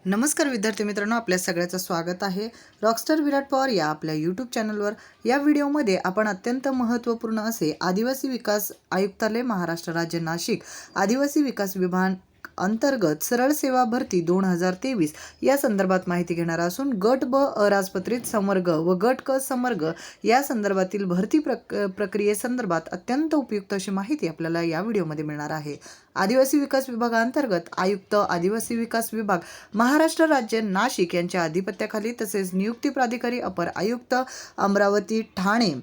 नमस्कार विद्यार्थी मित्रांनो, आपल्या सगळ्याचं स्वागत आहे रॉकस्टार विराट पवार या आपल्या यूट्यूब चॅनलवर। या व्हिडिओमध्ये आपण अत्यंत महत्त्वपूर्ण असे आदिवासी विकास आयुक्तालय महाराष्ट्र राज्य नाशिक आदिवासी विकास विभाग अंतर्गत सरळ सेवा भरती 2023 या संदर्भात माहिती घेणार असून गट ब अराजपत्रित समर्ग व गट क समर्ग या संदर्भातील भरती प्रक्रियेसंदर्भात अत्यंत उपयुक्त अशी माहिती आपल्याला या व्हिडिओमध्ये मिळणार आहे। आदिवासी विकास विभागांतर्गत आयुक्त आदिवासी विकास विभाग महाराष्ट्र राज्य नाशिक यांच्या अधिपत्याखाली तसेच नियुक्ती प्राधिकारी अपर आयुक्त अमरावती ठाणे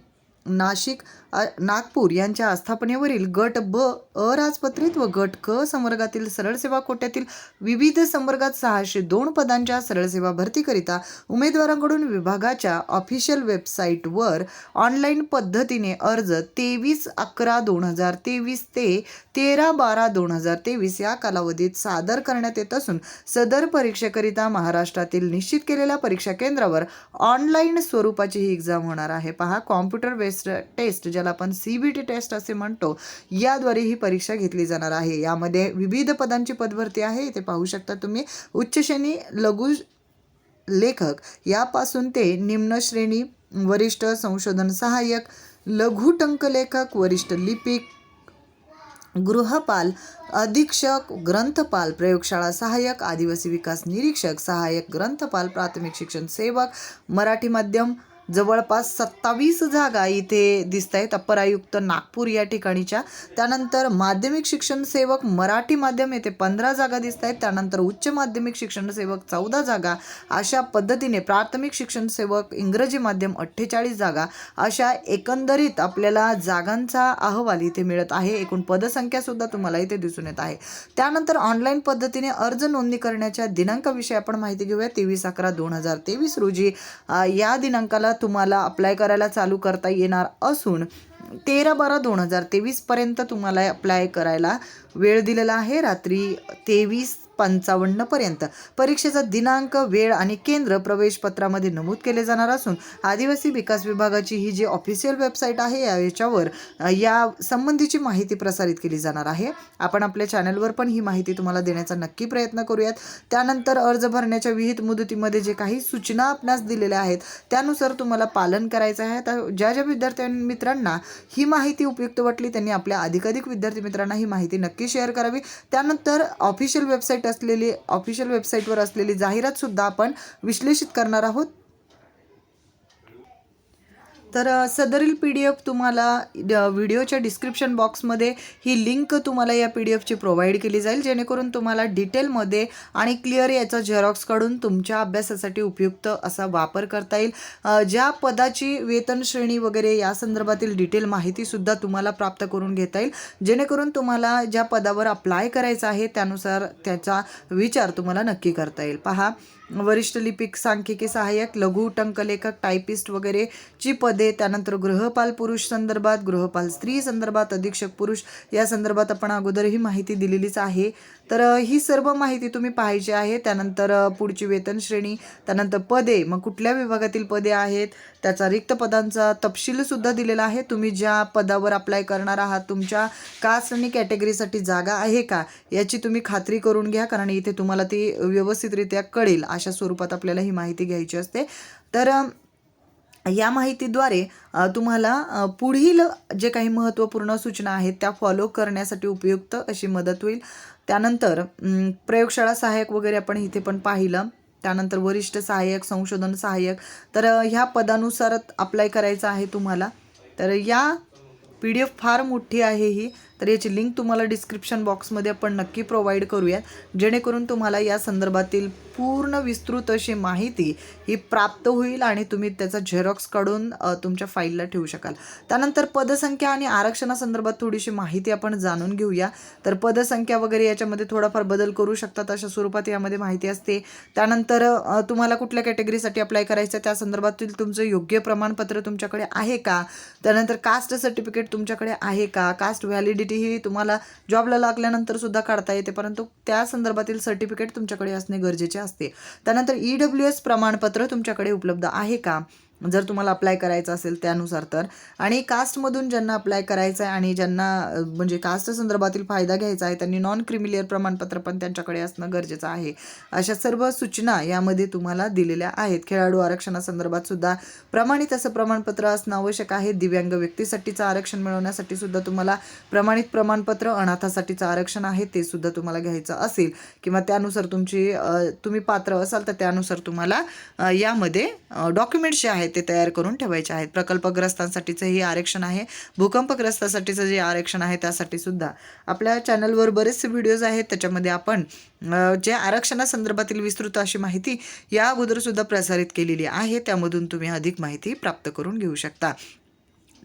नाशिक नागपूर यांच्या आस्थापनेवरील गट ब अराजपत्रित व गट क संवर्गातील सरळ सेवा कोट्यातील विविध संवर्गात 602 पदांच्या सरळ सेवा भरतीकरिता उमेदवारांकडून विभागाच्या ऑफिशियल वेबसाईटवर ऑनलाईन पद्धतीने अर्ज 23/11/2023 ते 13/12/2023 या कालावधीत सादर करण्यात येत असून सदर परीक्षेकरिता महाराष्ट्रातील निश्चित केलेल्या परीक्षा केंद्रावर ऑनलाईन स्वरूपाची ही एक्झाम होणार आहे। पहा, कॉम्प्युटर बेस्ड टेस्ट ज्याला आपण CBT टेस्ट असे म्हणतो, याद्वारे ही परीक्षा घेतली जाणार आहे। यामध्ये विविध पदांची पदभरती आहे। इथे पाहू शकता तुम्ही उच्च श्रेणी लघु लेखक यापासून ते निम्न श्रेणी वरिष्ठ संशोधन सहाय्यक, लघु टंकलेखक, वरिष्ठ लिपिक, गृहपाल अधीक्षक, ग्रंथपाल, प्रयोगशाळा सहाय्यक, आदिवासी विकास निरीक्षक, सहाय्यक ग्रंथपाल, प्राथमिक शिक्षण सेवक, मराठी माध्यम जवळपास 27 जागा इथे दिसत आहेत अपर आयुक्त नागपूर या ठिकाणीच्या। त्यानंतर माध्यमिक शिक्षण सेवक मराठी माध्यम येथे 15 जागा दिसत आहेत। त्यानंतर उच्च माध्यमिक शिक्षण सेवक 14 जागा, अशा पद्धतीने प्राथमिक शिक्षण सेवक इंग्रजी माध्यम 48 जागा, अशा एकंदरीत आपल्याला जागांचा अहवाल इथे मिळत आहे। एकूण पदसंख्या सुद्धा तुम्हाला इथे दिसून येत आहे। त्यानंतर ऑनलाईन पद्धतीने अर्ज नोंदणी करण्याच्या दिनांकाविषयी आपण माहिती घेऊया। 23/11/2023 रोजी या दिनांकाला तुम्हाला अप्लाय करायला चालू करता येणार असून 13/12/2023 पर्यंत तुम्हाला अप्लाय करायला वेळ दिलेला आहे, रात्री 23:55 पर्यंत। परीक्षेचा दिनांक, वेळ आणि केंद्र प्रवेशपत्रामध्ये नमूद केले जाणार असून आदिवासी विकास विभागाची ही जी ऑफिशियल वेबसाईट आहे याच्यावर या संबंधीची माहिती प्रसारित केली जाणार आहे। आपण आपल्या चॅनलवर पण ही माहिती तुम्हाला देण्याचा नक्की प्रयत्न करूयात। त्यानंतर अर्ज भरण्याच्या विहित मुदतीमध्ये जे काही सूचना आपणास दिलेल्या आहेत त्यानुसार तुम्हाला पालन करायचं आहे। तर ज्या विद्यार्थी मित्रांना ही माहिती उपयुक्त वाटली त्यांनी आपल्या अधिकाधिक विद्यार्थी मित्रांना ही माहिती नक्की शेअर करावी। त्यानंतर ऑफिशियल वेबसाईटवर असलेली जाहिरात सुद्धा आपण विश्लेषित करणार आहोत। तर सदरील PDF तुम्हाला व्हिडिओच्या डिस्क्रिप्शन बॉक्समध्ये ही लिंक तुम्हाला या PDFची प्रोव्हाइड केली जाईल, जेणेकरून तुम्हाला डिटेलमध्ये आणि क्लिअर याचा झेरॉक्स काढून तुमच्या अभ्यासासाठी उपयुक्त असा वापर करता येईल। ज्या पदाची वेतन श्रेणी वगैरे या संदर्भातील डिटेल माहितीसुद्धा तुम्हाला प्राप्त करून घेता येईल, जेणेकरून तुम्हाला ज्या पदावर अप्लाय करायचं आहे त्यानुसार त्याचा विचार तुम्हाला नक्की करता येईल। पहा, वरिष्ठ लिपिक, सांख्यिकी सहाय्यक, लघु टंकलेखक, टायपिस्ट वगैरे ची पदे, त्यानंतर गृहपाल पुरुष संदर्भात, गृहपाल स्त्री संदर्भात, अधीक्षक पुरुष या संदर्भात आपण अगोदर ही माहिती दिलेलीच आहे। तर ही सर्व माहिती तुम्ही पाहायची आहे। त्यानंतर पुढची वेतन श्रेणी, त्यानंतर पदे, मग कुठल्या विभागातील पदे आहेत, त्याचा रिक्त पदांचा तपशील सुद्धा दिलेला आहे। तुम्ही ज्या पदावर अप्लाय करणार आहात तुमच्या कास्ट आणि कॅटेगरीसाठी जागा आहे का याची तुम्ही खात्री करून घ्या, कारण इथे तुम्हाला ती व्यवस्थितरित्या कळेल अशा स्वरूपात आपल्याला ही माहिती घ्यायची असते। तर या माहितीद्वारे तुम्हाला पुढील जे काही महत्त्वपूर्ण सूचना आहेत त्या फॉलो करण्यासाठी उपयुक्त अशी मदत होईल। त्यानंतर प्रयोगशाळा सहाय्यक वगैरे आपण इथे पण पाहिलं। त्यानंतर वरिष्ठ सहाय्यक, संशोधन सहाय्यक, तर ह्या पदानुसार अप्लाय करायचं आहे तुम्हाला। तर या PDF फार मोठी आहे ही, तर याची लिंक तुम्हाला डिस्क्रिप्शन बॉक्समध्ये आपण नक्की प्रोव्हाइड करूयात, जेणेकरून तुम्हाला या संदर्भातील पूर्ण विस्तृत अशी माहिती ही प्राप्त होईल आणि तुम्ही त्याचा झेरॉक्स काढून तुमच्या फाईलला ठेवू शकाल। त्यानंतर पदसंख्या आणि आरक्षणासंदर्भात थोडीशी माहिती आपण जाणून घेऊया। तर पदसंख्या वगैरे याच्यामध्ये थोडाफार बदल करू शकतात अशा स्वरूपात यामध्ये माहिती असते। त्यानंतर तुम्हाला कुठल्या कॅटेगरीसाठी अप्लाय करायचं त्या संदर्भातील तुमचं योग्य प्रमाणपत्र तुमच्याकडे आहे का, त्यानंतर कास्ट सर्टिफिकेट तुमच्याकडे आहे का, कास्ट व्हॅलिडिटी ही तुम्हाला जॉबला लागल्यानंतर सुद्धा काढता येते, परंतु त्या संदर्भातील सर्टिफिकेट तुमच्याकडे असणे गरजेचे असते। त्यानंतर EWS प्रमाणपत्र तुमच्याकडे उपलब्ध आहे का, जर तुम्हाला अप्लाय करायचं असेल त्यानुसार तर. आणि कास्टमधून ज्यांना अप्लाय करायचं आहे आणि ज्यांना म्हणजे कास्ट संदर्भातील फायदा घ्यायचा आहे त्यांनी नॉन क्रिमिलियर प्रमाणपत्र पण त्यांच्याकडे असणं गरजेचं आहे. अशा सर्व सूचना यामध्ये तुम्हाला दिलेल्या आहेत. खेळाडू आरक्षणासंदर्भात सुद्धा प्रमाणित असं प्रमाणपत्र असणं आवश्यक आहे. दिव्यांग व्यक्तीसाठीचं आरक्षण मिळवण्यासाठी सुद्धा तुम्हाला प्रमाणित प्रमाणपत्र, अनाथासाठीचं आरक्षण आहे ते सुद्धा तुम्हाला घ्यायचं असेल किंवा त्यानुसार तुम्ही पात्र असाल तर त्यानुसार तुम्हाला यामध्ये डॉक्युमेंट्स जे आहेत ते तयार करून ठेवायचे आहेत. प्रकल्पग्रस्तांसाठीचं हे आरक्षण आहे. भूकंपग्रस्तासाठीचं जे आरक्षण आहे त्यासाठी सुद्धा आपल्या चॅनलवर बरेचसे व्हिडिओज आहेत. त्याच्यामध्ये आपण जे आरक्षणासंदर्भातील विस्तृत अशी माहिती या अगोदर सुद्धा प्रसारित केलेली आहे. त्यामधून तुम्ही अधिक माहिती प्राप्त करून घेऊ शकता.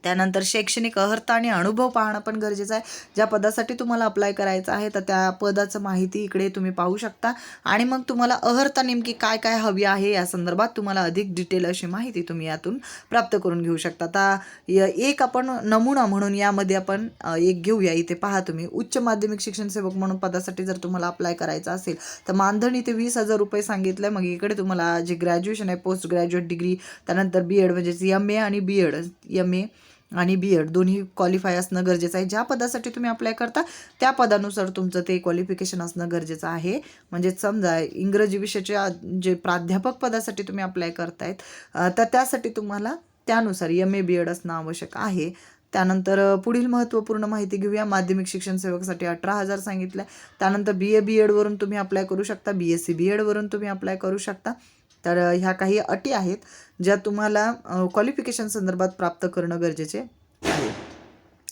त्यानंतर शैक्षणिक अर्हता आणि अनुभव पाहणं पण गरजेचं आहे. ज्या पदासाठी तुम्हाला अप्लाय करायचं आहे तर त्या पदाचं माहिती इकडे तुम्ही पाहू शकता आणि मग तुम्हाला अर्हता नेमकी काय काय हवी आहे या संदर्भात तुम्हाला अधिक डिटेल अशी माहिती तुम्ही यातून प्राप्त करून घेऊ शकता. आता एक आपण नमुना म्हणून यामध्ये आपण एक घेऊया. इथे पहा तुम्ही, उच्च माध्यमिक शिक्षण सेवक म्हणून पदासाठी जर तुम्हाला अप्लाय करायचं असेल तर मानधन इथे 20,000 रुपये सांगितलं आहे. मग इकडे तुम्हाला जे ग्रॅज्युएशन आहे, पोस्ट ग्रॅज्युएट डिग्री, त्यानंतर BEd म्हणजेच MA आणि BEd, MA आणि BEd दोन्ही क्वालिफाय असणं गरजेचं आहे. ज्या पदासाठी तुम्ही अप्लाय करता त्या पदानुसार तुमचं ते क्वालिफिकेशन असणं गरजेचं आहे. म्हणजे समजा इंग्रजी विषयाच्या जे प्राध्यापक पदासाठी तुम्ही अप्लाय करतायत तर त्यासाठी तुम्हाला त्यानुसार MA BEd असणं आवश्यक आहे. त्यानंतर पुढील महत्त्वपूर्ण माहिती घेऊया. माध्यमिक शिक्षण सेवकासाठी 18,000 सांगितलं. त्यानंतर BA BEd वरून तुम्ही अप्लाय करू शकता. BSc BEd वरून तुम्ही अप्लाय करू शकता. तर ह्या काही अटी आहेत ज्या तुम्हाला क्वालिफिकेशन संदर्भात प्राप्त करणं गरजेचे आहे.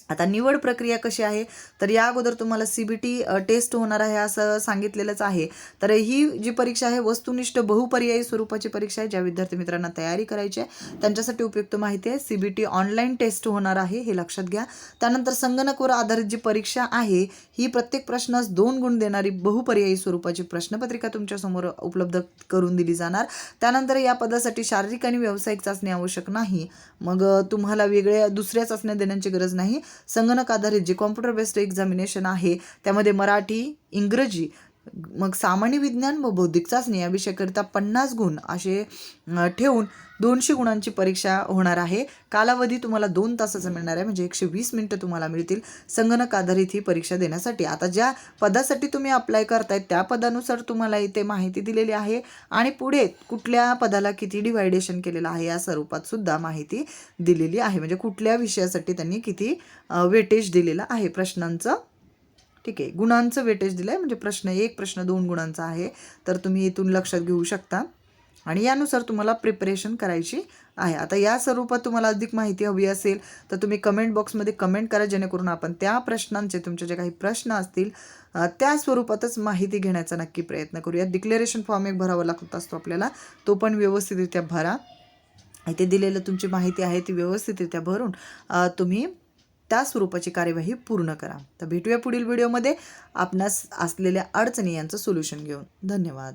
आता निवड प्रक्रिया कशी आहे तर या अगोदर तुम्हाला CBT टेस्ट होणार आहे असं सांगितलेलंच आहे. तर ही जी परीक्षा आहे वस्तुनिष्ठ बहुपर्यायी स्वरूपाची परीक्षा आहे. ज्या विद्यार्थी मित्रांना तयारी करायची आहे त्यांच्यासाठी उपयुक्त माहिती आहे. CBT ऑनलाईन टेस्ट होणार आहे हे लक्षात घ्या. त्यानंतर संगणकावर आधारित जी परीक्षा आहे ही प्रत्येक प्रश्नास 2 गुण देणारी बहुपर्यायी स्वरूपाची प्रश्नपत्रिका तुमच्यासमोर उपलब्ध करून दिली जाणार. त्यानंतर या पदासाठी शारीरिक आणि व्यावसायिक चाचणी आवश्यक नाही. मग तुम्हाला वेगळ्या दुसऱ्या चाचण्या देण्याची गरज नाही. संगणक आधारित जे कॉम्प्युटर बेस्ड एक्झामिनेशन आहे त्यामध्ये मराठी, इंग्रजी, मग सामान्य विज्ञान व बौद्धिक चाचणी या विषयाकरिता 50 गुण असे ठेवून 200 गुणांची परीक्षा होणार आहे. कालावधी तुम्हाला 2 तासाचा मिळणार आहे. म्हणजे 120 मिनिटं तुम्हाला मिळतील संगणक आधारित ही परीक्षा देण्यासाठी. आता ज्या पदासाठी तुम्ही अप्लाय करतायत त्या पदानुसार तुम्हाला इथे माहिती दिलेली आहे आणि पुढे कुठल्या पदाला किती डिवायडेशन केलेलं आहे या स्वरूपात सुद्धा माहिती दिलेली आहे. म्हणजे कुठल्या विषयासाठी त्यांनी किती वेटेज दिलेलं आहे प्रश्नांचं. ठीक आहे, गुणांचं वेटेज दिलं आहे. म्हणजे प्रश्न 1, प्रश्न 2 गुणांचा आहे. तर तुम्ही इथून लक्षात घेऊ शकता आणि यानुसार तुम्हाला प्रिपरेशन करायची आहे. आता या स्वरूपात तुम्हाला अधिक माहिती हवी असेल तर तुम्ही कमेंट बॉक्समध्ये कमेंट करा, जेणेकरून आपण त्या प्रश्नांचे तुमचे जे काही प्रश्न असतील त्या स्वरूपातच माहिती घेण्याचा नक्की प्रयत्न करूया. डिक्लेरेशन फॉर्म एक भरावा लागत असतो आपल्याला, तो पण व्यवस्थितरित्या भरा. इथे दिलेलं तुमची माहिती आहे ती व्यवस्थितरित्या भरून तुम्ही त्या स्वरूपाची कार्यवाही पूर्ण करा. तर भेटूया पुढील व्हिडिओमध्ये आपणास असलेल्या अडचणी यांचं सोल्युशन घेऊन. धन्यवाद.